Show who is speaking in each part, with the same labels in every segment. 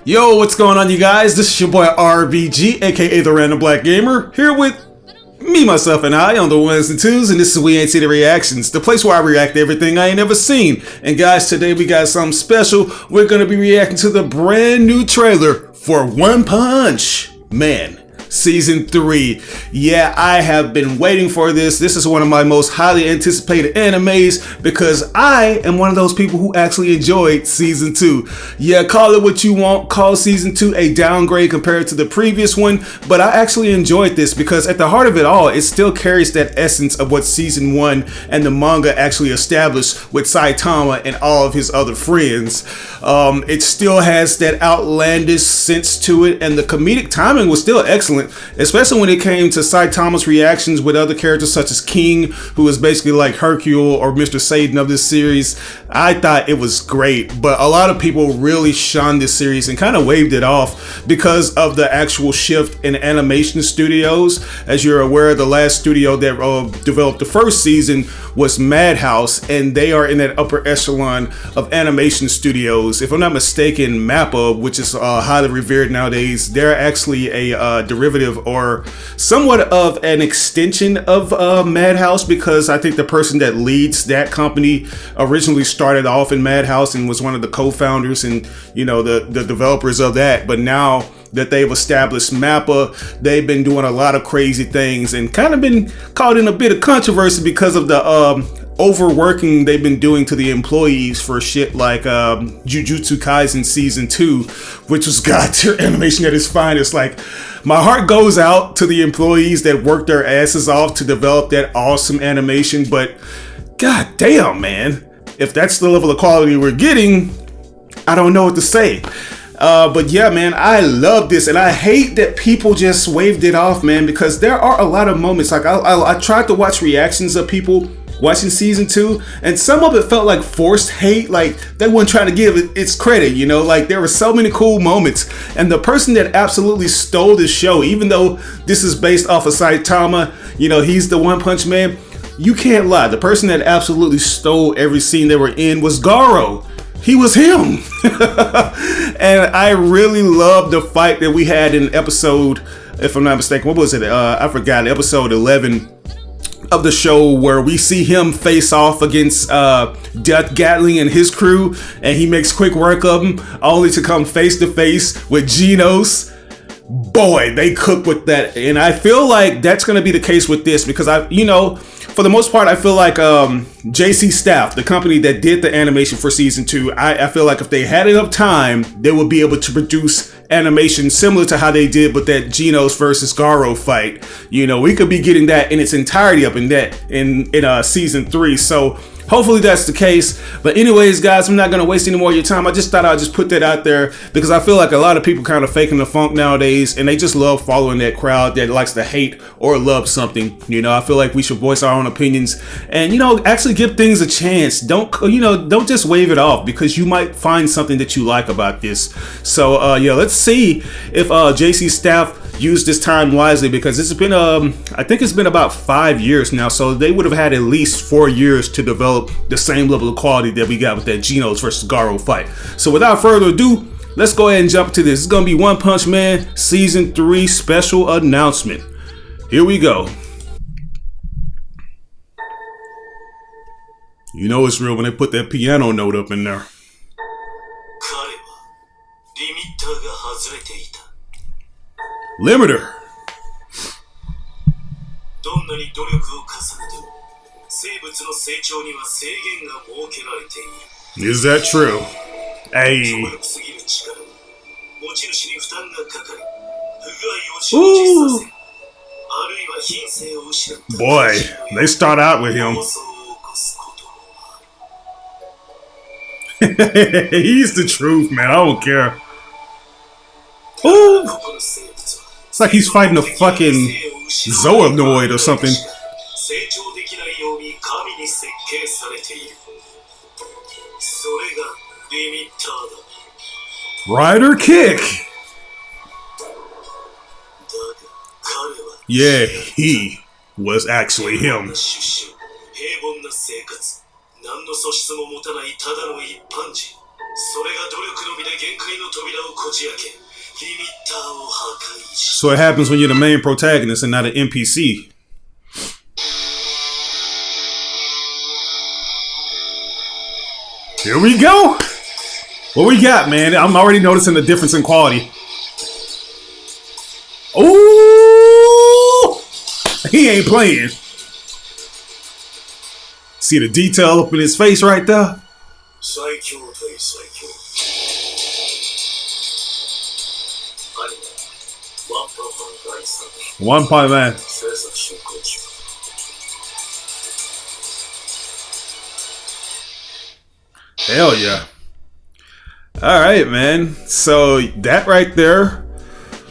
Speaker 1: Yo, what's going on, you guys? This is your boy RBG, aka the Random Black Gamer, here with me, myself, and I on the ones and twos, and this is We Ain't See the Reactions, the place where I react to everything I ain't never seen. And guys, today we got something special. We're gonna be reacting to the brand new trailer for One Punch Man Season 3. Yeah, I have been waiting for this. This is one of my most highly anticipated animes because I am one of those people who actually enjoyed Season 2. Yeah, call it what you want. Call Season 2 a downgrade compared to the previous one, but I actually enjoyed this because at the heart of it all, it still carries that essence of what Season 1 and the manga actually established with Saitama and all of his other friends. It still has that outlandish sense to it, and the comedic timing was still excellent, especially when it came to Saitama's reactions with other characters such as King, who is basically like Hercule or Mr. Sadan of this series. I thought it was great, but a lot of people really shunned this series and kind of waved it off because of the actual shift in animation studios. As you're aware, the last studio that developed the first season was Madhouse, and they are in that upper echelon of animation studios. If I'm not mistaken, Mappa, which is highly revered nowadays, they're actually a derivative or somewhat of an extension of Madhouse, because I think the person that leads that company originally started off in Madhouse and was one of the co-founders and, you know, the developers of that. But now that they've established Mappa, they've been doing a lot of crazy things and kind of been caught in a bit of controversy because of the overworking they've been doing to the employees for shit like Jujutsu Kaisen Season 2, which was god tier animation at its finest. Like, my heart goes out to the employees that worked their asses off to develop that awesome animation, but god damn, man, if that's the level of quality we're getting, I don't know what to say. But yeah, man, I love this, and I hate that people just waved it off, man, because there are a lot of moments. Like, I tried to watch reactions of people watching Season 2, and some of it felt like forced hate, like they weren't trying to give it its credit, you know? Like, there were so many cool moments, and the person that absolutely stole this show, even though this is based off of Saitama, you know, he's the One Punch Man, you can't lie, the person that absolutely stole every scene they were in was Garo. He was him. And I really loved the fight that we had in episode, if I'm not mistaken, what was it? I forgot, episode 11 of the show, where we see him face off against Death Gatling and his crew, and he makes quick work of him, only to come face to face with Genos. Boy, they cook with that, and I feel like that's going to be the case with this, because you know, for the most part, I feel like JC Staff, the company that did the animation for Season 2, I feel like if they had enough time, they would be able to produce animation similar to how they did with that Genos versus Garo fight. You know, we could be getting that in its entirety up in Season 3. So hopefully that's the case. But anyways, guys, I'm not going to waste any more of your time. I just thought I'd just put that out there because I feel like a lot of people kind of faking the funk nowadays, and they just love following that crowd that likes to hate or love something. You know, I feel like we should voice our own opinions and, you know, actually give things a chance. Don't just wave it off, because you might find something that you like about this. So yeah, let's see if JC Staff used this time wisely, because it's been I think it's been about 5 years now, so they would have had at least 4 years to develop the same level of quality that we got with that Genos versus Garo fight. So without further ado, let's go ahead and jump to this. It's gonna be One Punch Man Season 3 special announcement. Here we go. You know it's real when they put that piano note up in there. Limiter. Is that true? Hey. Ooh. Boy, they start out with him. He's the truth, man. I don't care. Ooh. It's like he's fighting a fucking Zoonoid or something. Rider kick. Yeah, he was actually him. So it happens when you're the main protagonist and not an NPC. Here we go. What we got, man? I'm already noticing the difference in quality. Oh, he ain't playing. See the detail up in his face right there? One Punch Man. Hell yeah. Alright, man. So that right there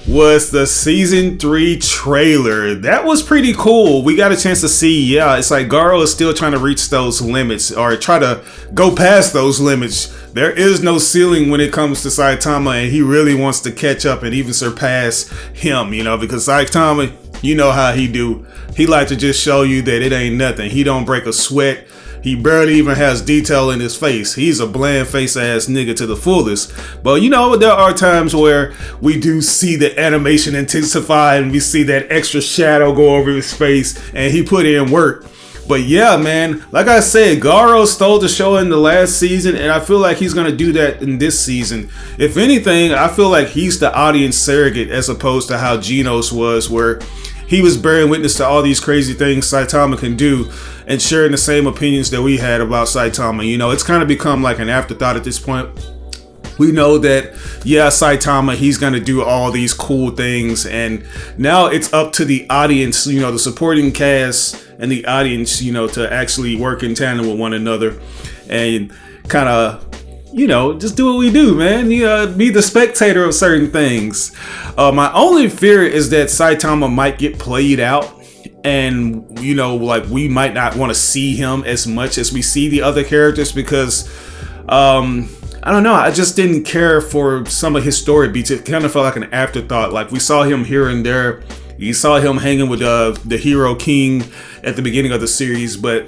Speaker 1: was the season 3 trailer. That was pretty cool. We got a chance to see, yeah, it's like Garo is still trying to reach those limits or try to go past those limits. There is no ceiling when it comes to Saitama, and he really wants to catch up and even surpass him, you know, because Saitama, you know how he do. He like to just show you that it ain't nothing. He don't break a sweat. He barely even has detail in his face. He's a bland face ass nigga to the fullest. But you know, there are times where we do see the animation intensify and we see that extra shadow go over his face, and he put in work. But yeah, man, like I said, Garo stole the show in the last season, and I feel like he's going to do that in this season. If anything, I feel like he's the audience surrogate as opposed to how Genos was, where he was bearing witness to all these crazy things Saitama can do and sharing the same opinions that we had about Saitama. You know, it's kind of become like an afterthought at this point. We know that, yeah, Saitama, he's going to do all these cool things. And now it's up to the audience, you know, the supporting cast and the audience, you know, to actually work in tandem with one another and kind of, you know, just do what we do, man. You know, be the spectator of certain things. My only fear is that Saitama might get played out. And, you know, like we might not want to see him as much as we see the other characters because, I don't know. I just didn't care for some of his story beats. It kind of felt like an afterthought. Like we saw him here and there. You saw him hanging with the Hero King at the beginning of the series. But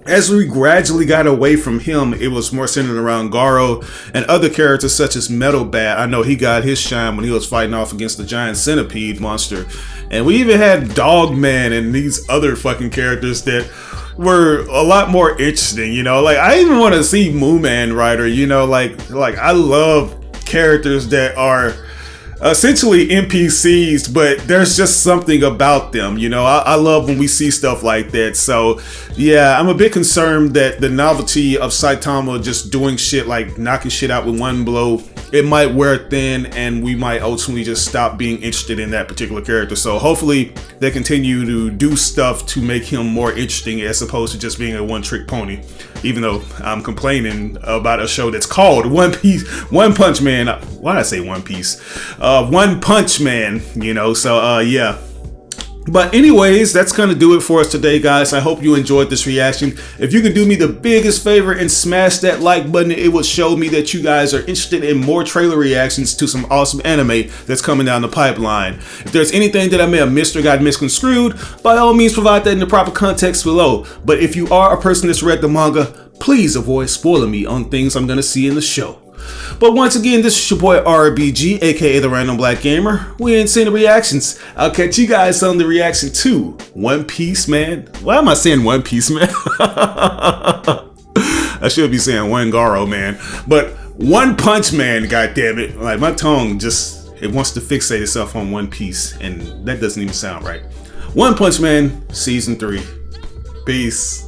Speaker 1: as we gradually got away from him, it was more centered around Garo and other characters such as Metal Bat. I know he got his shine when he was fighting off against the giant centipede monster. And we even had Dogman and these other fucking characters that were a lot more interesting, you know. Like I even want to see Mooman Rider, you know, like I love characters that are essentially NPCs, but there's just something about them, you know. I love when we see stuff like that. So yeah, I'm a bit concerned that the novelty of Saitama just doing shit, like knocking shit out with one blow, it might wear thin and we might ultimately just stop being interested in that particular character. So hopefully they continue to do stuff to make him more interesting as opposed to just being a one-trick pony. Even though I'm complaining about a show that's called One Punch Man. Why did I say One Piece? One Punch Man, you know, so yeah. But anyways, that's gonna do it for us today, guys. I hope you enjoyed this reaction. If you could do me the biggest favor and smash that like button, it would show me that you guys are interested in more trailer reactions to some awesome anime that's coming down the pipeline. If there's anything that I may have missed or got misconstrued, by all means provide that in the proper context below. But if you are a person that's read the manga, please avoid spoiling me on things I'm gonna see in the show. But once again, this is your boy RBG, aka the Random Black Gamer. We ain't seen the reactions. I'll catch you guys on the reaction to One Piece Man. Why am I saying One Piece Man? I should be saying One Garo Man. But One Punch Man, goddammit. Like my tongue just, it wants to fixate itself on One Piece, and that doesn't even sound right. One Punch Man, Season 3. Peace.